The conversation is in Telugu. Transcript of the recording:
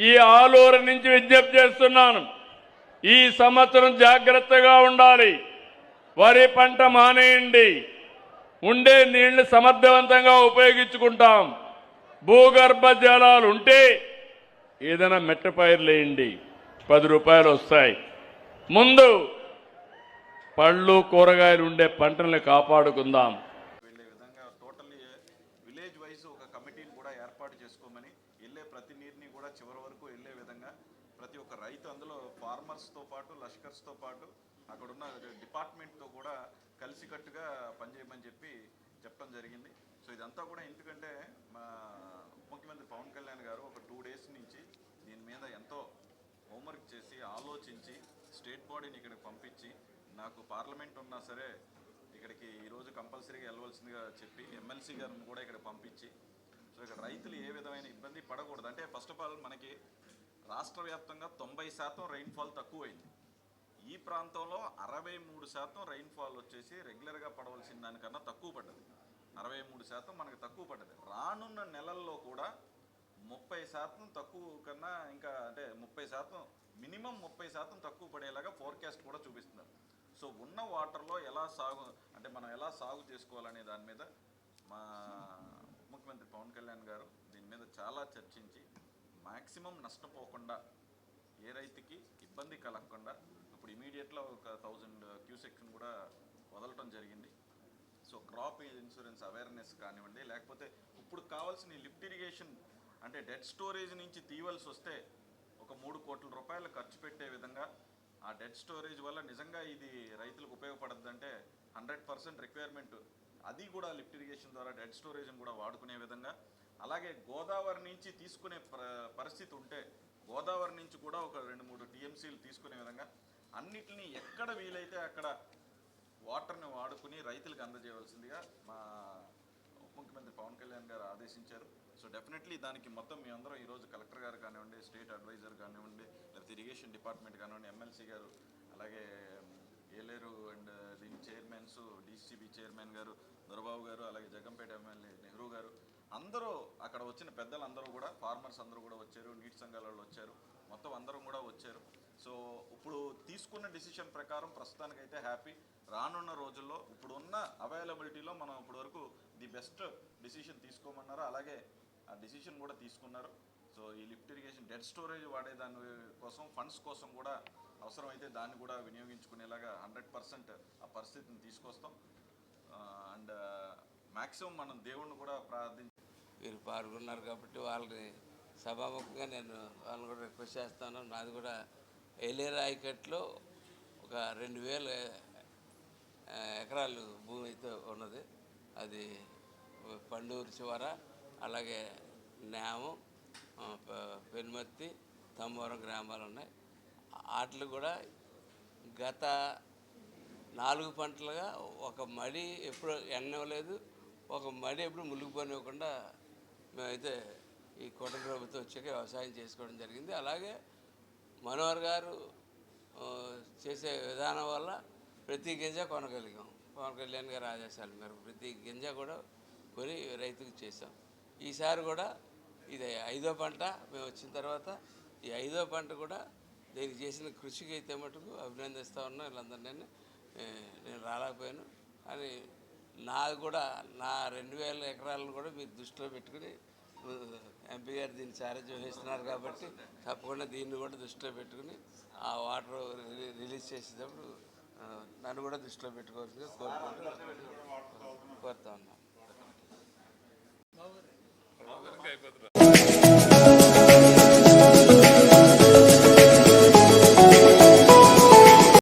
ఈ ఆలూరు నుంచి విజ్ఞప్తి చేస్తున్నాను. ఈ సంవత్సరం జాగ్రత్తగా ఉండాలి. వరి పంట మానేయండి. ఉండే నీళ్లు సమర్థవంతంగా ఉపయోగించుకుంటాం. భూగర్భ జలాలు ఉంటే ఏదైనా మెట్టపైర్లు వేయండి, 10 రూపాయలు వస్తాయి. ముందు పళ్ళు కూరగాయలు ఉండే పంటల్ని కాపాడుకుందాం. వెళ్ళే విధంగా టోటల్లీ విలేజ్ వైజ్ ఒక కమిటీని కూడా ఏర్పాటు చేసుకోమని, వెళ్ళే ప్రతి నీరుని కూడా చివరి వరకు వెళ్ళే విధంగా ప్రతి ఒక్క రైతు, అందులో ఫార్మర్స్తో పాటు లష్కర్స్తో పాటు అక్కడున్న డిపార్ట్మెంట్తో కూడా కలిసికట్టుగా పనిచేయమని చెప్పడం జరిగింది. సో ఇదంతా కూడా ఎందుకంటే మా ముఖ్యమంత్రి పవన్ కళ్యాణ్ గారు ఒక 2 డేస్ నుంచి దీని మీద ఎంతో హోంవర్క్ చేసి ఆలోచించి స్టేట్ బాడీని ఇక్కడికి పంపించి, నాకు పార్లమెంట్ ఉన్నా సరే ఇక్కడికి ఈరోజు కంపల్సరీగా వెళ్ళవలసిందిగా చెప్పి ఎమ్మెల్సీ గారిని కూడా ఇక్కడ పంపించి, సో ఇక్కడ రైతులు ఏ విధమైన ఇబ్బంది పడకూడదు. అంటే ఫస్ట్ ఆఫ్ ఆల్ మనకి రాష్ట్ర వ్యాప్తంగా 90% రెయిన్ఫాల్ తక్కువైంది. ఈ ప్రాంతంలో 63% రెయిన్ఫాల్ వచ్చేసి రెగ్యులర్గా పడవలసిన దానికన్నా తక్కువ పడ్డది. 63% మనకు తక్కువ పడ్డది. రానున్న నెలల్లో కూడా 30% తక్కువ కన్నా ఇంకా, అంటే 30%, మినిమం 30% తక్కువ పడేలాగా ఫోర్కాస్ట్ కూడా చూపిస్తున్నారు. సో ఉన్న వాటర్లో ఎలా సాగు, అంటే మనం ఎలా సాగు చేసుకోవాలనే దాని మీద మా ముఖ్యమంత్రి పవన్ కళ్యాణ్ గారు దీని మీద చాలా చర్చించి మ్యాక్సిమం నష్టపోకుండా, ఏ రైతుకి ఇబ్బంది కలగకుండా ఇప్పుడు ఇమీడియట్గా ఒక 1000 క్యూసెక్స్ని కూడా వదలటం జరిగింది. సో క్రాప్ ఇన్సూరెన్స్ అవేర్నెస్ కానివ్వండి, లేకపోతే ఇప్పుడు కావాల్సిన లిఫ్ట్ ఇరిగేషన్, అంటే డెడ్ స్టోరేజ్ నుంచి తీయవలసి వస్తే ఒక 3 కోట్ల రూపాయలు ఖర్చు పెట్టే విధంగా, ఆ డెడ్ స్టోరేజ్ వల్ల నిజంగా ఇది రైతులకు ఉపయోగపడద్దంటే 100% రిక్వైర్మెంట్, అది కూడా లిఫ్ట్ ఇరిగేషన్ ద్వారా డెడ్ స్టోరేజ్ని కూడా వాడుకునే విధంగా, అలాగే గోదావరి నుంచి తీసుకునే పరిస్థితి ఉంటే గోదావరి నుంచి కూడా ఒక 2-3 టీఎంసీలు తీసుకునే విధంగా అన్నిటినీ ఎక్కడ వీలైతే అక్కడ వాటర్ని వాడుకుని రైతులకు అందజేయవలసిందిగా మా ముఖ్యమంత్రి పవన్ కళ్యాణ్ గారు ఆదేశించారు. సో డెఫినెట్లీ దానికి మొత్తం మీ అందరం ఈరోజు కలెక్టర్ గారు కానివ్వండి, స్టేట్ అడ్వైజర్ కానివ్వండి, లేకపోతే ఇరిగేషన్ డిపార్ట్మెంట్ కానివ్వండి, ఎమ్మెల్సీ గారు, అలాగే ఏలేరు అండ్ దీని చైర్మన్స్, డీసీబీ చైర్మన్ గారు దొరబాబు గారు, అలాగే జగంపేట ఎమ్మెల్యే నెహ్రూ గారు, అందరూ అక్కడ వచ్చిన పెద్దలందరూ కూడా, ఫార్మర్స్ అందరూ కూడా వచ్చారు, నీటి సంఘాల వాళ్ళు వచ్చారు, మొత్తం అందరం కూడా వచ్చారు. సో ఇప్పుడు తీసుకున్న డిసిషన్ ప్రకారం ప్రస్తుతానికైతే హ్యాపీ. రానున్న రోజుల్లో ఇప్పుడున్న అవైలబిలిటీలో మనం ఇప్పటి వరకు ది బెస్ట్ డిసిషన్ తీసుకోమన్నారు, అలాగే ఆ డిసిషన్ కూడా తీసుకున్నారు. సో ఈ లిఫ్ట్ ఇరిగేషన్ డెడ్ స్టోరేజ్ వాడే దాని కోసం, ఫండ్స్ కోసం కూడా అవసరమైతే దాన్ని కూడా వినియోగించుకునేలాగా 100% ఆ పరిస్థితిని తీసుకొస్తాం. అండ్ మ్యాక్సిమం మనం దేవుణ్ణి కూడా ప్రార్థించి, వీరు పాల్గొన్నారు కాబట్టి వాళ్ళని సభాముఖంగా నేను వాళ్ళని కూడా రిక్వెస్ట్ చేస్తాను. నాది కూడా ఏలేరు ఆయకట్లో ఒక 2000 ఎకరాలు భూమి అయితే ఉన్నది. అది పండూరు చివర, అలాగే నేమం, పెనుమర్తి, తమ్మవరం గ్రామాలు ఉన్నాయి. వాటికి కూడా గత 4 పంటలుగా ఒక మడి ఎప్పుడు ఎండలేదు, ఒక మడి ఎప్పుడు మునిగిపోనివ్వకుండా మేమైతే ఈ కూటమి ప్రభుత్వం వచ్చాక వ్యవసాయం చేసుకోవడం జరిగింది. అలాగే మనోహర్ గారు చేసే విధానం వల్ల ప్రతి గింజ కొనగలిగాం. పవన్ కళ్యాణ్ గారి ఆదేశాల మేరకు ప్రతి గింజ కూడా కొని రైతుకు చేసాం. ఈసారి కూడా ఇది 5వ పంట మేము వచ్చిన తర్వాత. ఈ 5వ పంట కూడా దీనికి చేసిన కృషికి అయితే మటుకు అభినందిస్తూ ఉన్నాం వీళ్ళందరినీ. నేను రాలేకపోయాను కానీ నాది కూడా, నా 2000 ఎకరాలను కూడా మీరు దృష్టిలో పెట్టుకుని, ఎంపీ గారు దీన్ని సారథ్యం వహిస్తున్నారు కాబట్టి తప్పకుండా దీన్ని కూడా దృష్టిలో పెట్టుకుని ఆ వాటర్ రిలీజ్ చేసేటప్పుడు నన్ను కూడా దృష్టిలో పెట్టుకోవాల్సిందిగా కోరుతా ఉన్నాను.